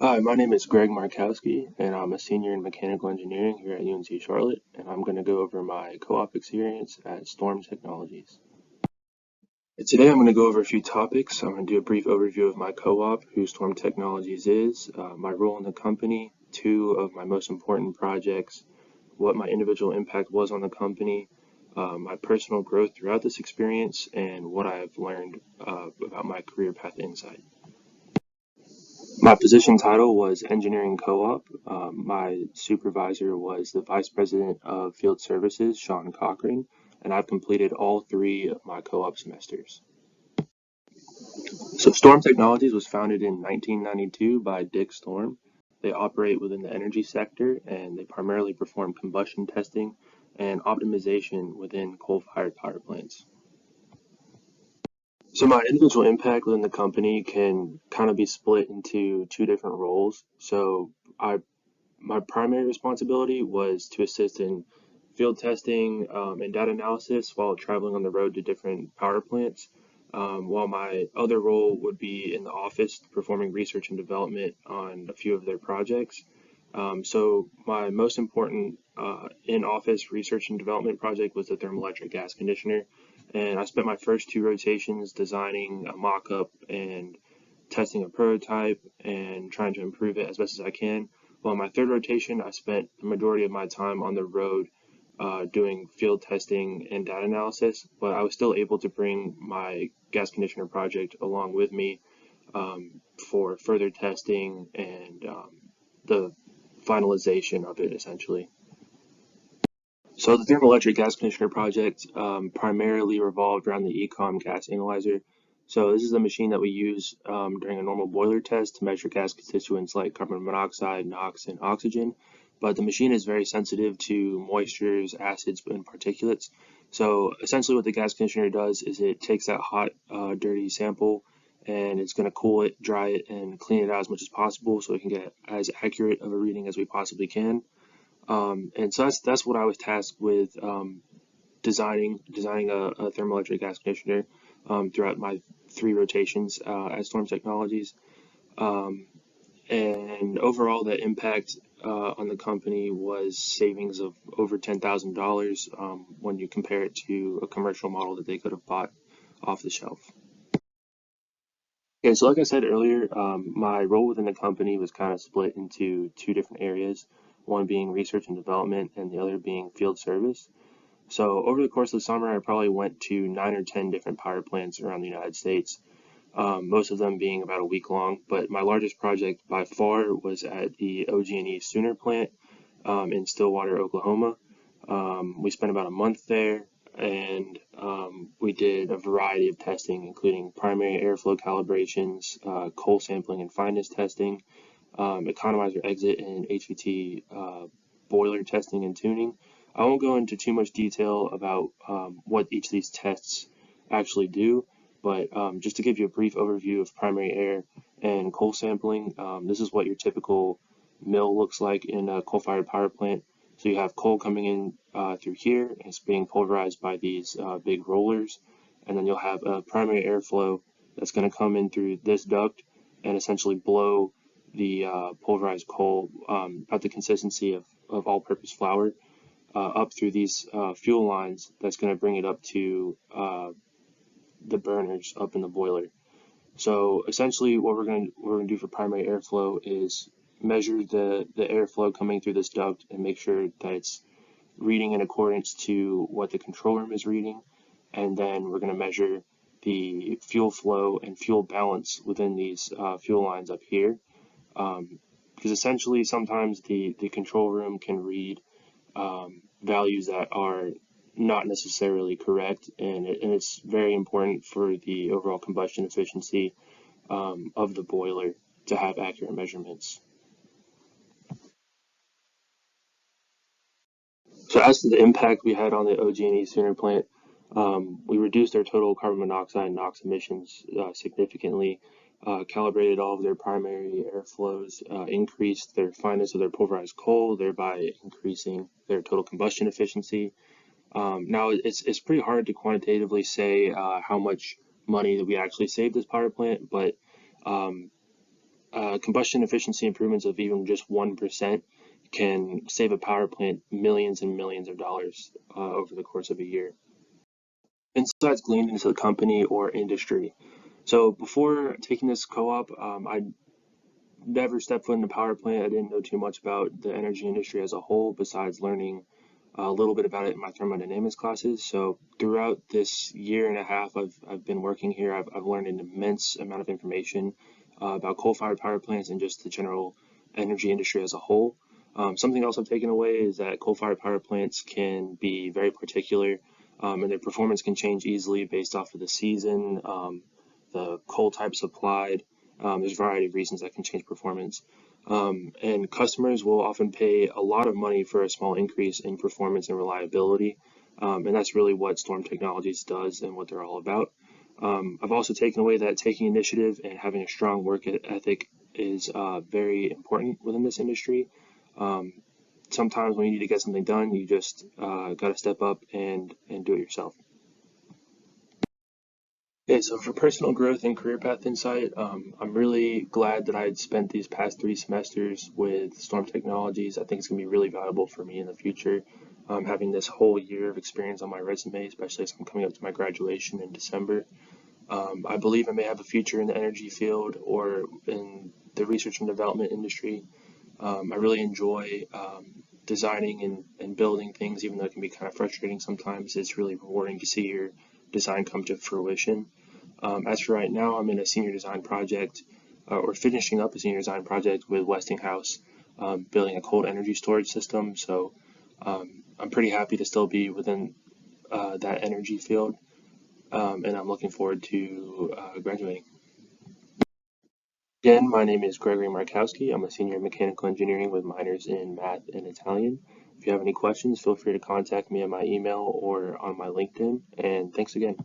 Hi, my name is Greg Markowski, and I'm a senior in mechanical engineering here at UNC Charlotte, and I'm going to go over my co-op experience at Storm Technologies. And today I'm going to go over a few topics. I'm going to do a brief overview of my co-op, who Storm Technologies is, my role in the company, two of my most important projects, what my individual impact was on the company, my personal growth throughout this experience, and what I've learned about my career path inside. My position title was engineering co-op. My supervisor was the vice president of field services, Sean Cochran, and I've completed all three of my co-op semesters. So Storm Technologies was founded in 1992 by Dick Storm. They operate within the energy sector and they primarily perform combustion testing and optimization within coal-fired power plants. So my individual impact within the company can kind of be split into two different roles. My primary responsibility was to assist in field testing and data analysis while traveling on the road to different power plants, while my other role would be in the office performing research and development on a few of their projects. So my most important in-office research and development project was the thermoelectric gas conditioner, and I spent my first two rotations designing a mock-up and testing a prototype and trying to improve it as best as I can. Well, my third rotation, I spent the majority of my time on the road doing field testing and data analysis, but I was still able to bring my gas conditioner project along with me for further testing and the finalization of it essentially. So the thermoelectric gas conditioner project primarily revolved around the ECOM gas analyzer. So this is a machine that we use during a normal boiler test to measure gas constituents like carbon monoxide, NOx, and oxygen. But the machine is very sensitive to moistures, acids, and particulates. So essentially what the gas conditioner does is it takes that hot, dirty sample and it's going to cool it, dry it, and clean it out as much as possible so we can get as accurate of a reading as we possibly can. And so that's what I was tasked with designing a thermoelectric gas conditioner throughout my three rotations at Storm Technologies. Um, and overall, the impact on the company was savings of over $10,000 when you compare it to a commercial model that they could have bought off the shelf. Okay, so like I said earlier, my role within the company was kind of split into two different areas, one being research and development and the other being field service. So over the course of the summer, I probably went to 9 or 10 different power plants around the United States, most of them being about a week long. But my largest project by far was at the OG&E Sooner plant in Stillwater, Oklahoma. We spent about a month there and we did a variety of testing, including primary airflow calibrations, coal sampling and fineness testing, economizer exit and HVT boiler testing and tuning. I won't go into too much detail about what each of these tests actually do, but just to give you a brief overview of primary air and coal sampling, this is what your typical mill looks like in a coal-fired power plant. So you have coal coming in through here, and it's being pulverized by these big rollers, and then you'll have a primary airflow that's going to come in through this duct and essentially blow the pulverized coal at the consistency of all-purpose flour up through these fuel lines. That's going to bring it up to the burners up in the boiler. So essentially, what we're going to do for primary airflow is measure the airflow coming through this duct and make sure that it's reading in accordance to what the control room is reading, and then we're going to measure the fuel flow and fuel balance within these fuel lines up here. Because essentially, sometimes the control room can read values that are not necessarily correct, and it's very important for the overall combustion efficiency of the boiler to have accurate measurements. So as to the impact we had on the OG&E Sooner plant, we reduced their total carbon monoxide and NOx emissions significantly, calibrated all of their primary airflows, increased their fineness of their pulverized coal, thereby increasing their total combustion efficiency. Now, it's pretty hard to quantitatively say how much money that we actually saved this power plant, but um, combustion efficiency improvements of even just 1% can save a power plant millions and millions of dollars over the course of a year. Insights gleaned into the company or industry. So before taking this co-op, I never stepped foot in a power plant. I didn't know too much about the energy industry as a whole, besides learning a little bit about it in my thermodynamics classes. So throughout this year and a half I've been working here, I've learned an immense amount of information about coal-fired power plants and just the general energy industry as a whole. Something else I've taken away is that coal-fired power plants can be very particular, and their performance can change easily based off of the season, the coal type supplied. There's a variety of reasons that can change performance. And customers will often pay a lot of money for a small increase in performance and reliability. And that's really what Storm Technologies does and what they're all about. I've also taken away that taking initiative and having a strong work ethic is very important within this industry. Um, Sometimes when you need to get something done, you just got to step up and do it yourself. Okay, so for personal growth and career path insight, I'm really glad that I had spent these past 3 semesters with Storm Technologies. I think it's going to be really valuable for me in the future, having this whole year of experience on my resume, especially as I'm coming up to my graduation in December. I believe I may have a future in the energy field or in the research and development industry. I really enjoy designing and building things, even though it can be kind of frustrating sometimes. It's really rewarding to see your design come to fruition. As for right now, I'm in a senior design project, or finishing up a senior design project with Westinghouse, building a cold energy storage system. So I'm pretty happy to still be within that energy field, and I'm looking forward to graduating. Again, my name is Gregory Markowski. I'm a senior in mechanical engineering with minors in math and Italian. If you have any questions, feel free to contact me at my email or on my LinkedIn. And thanks again.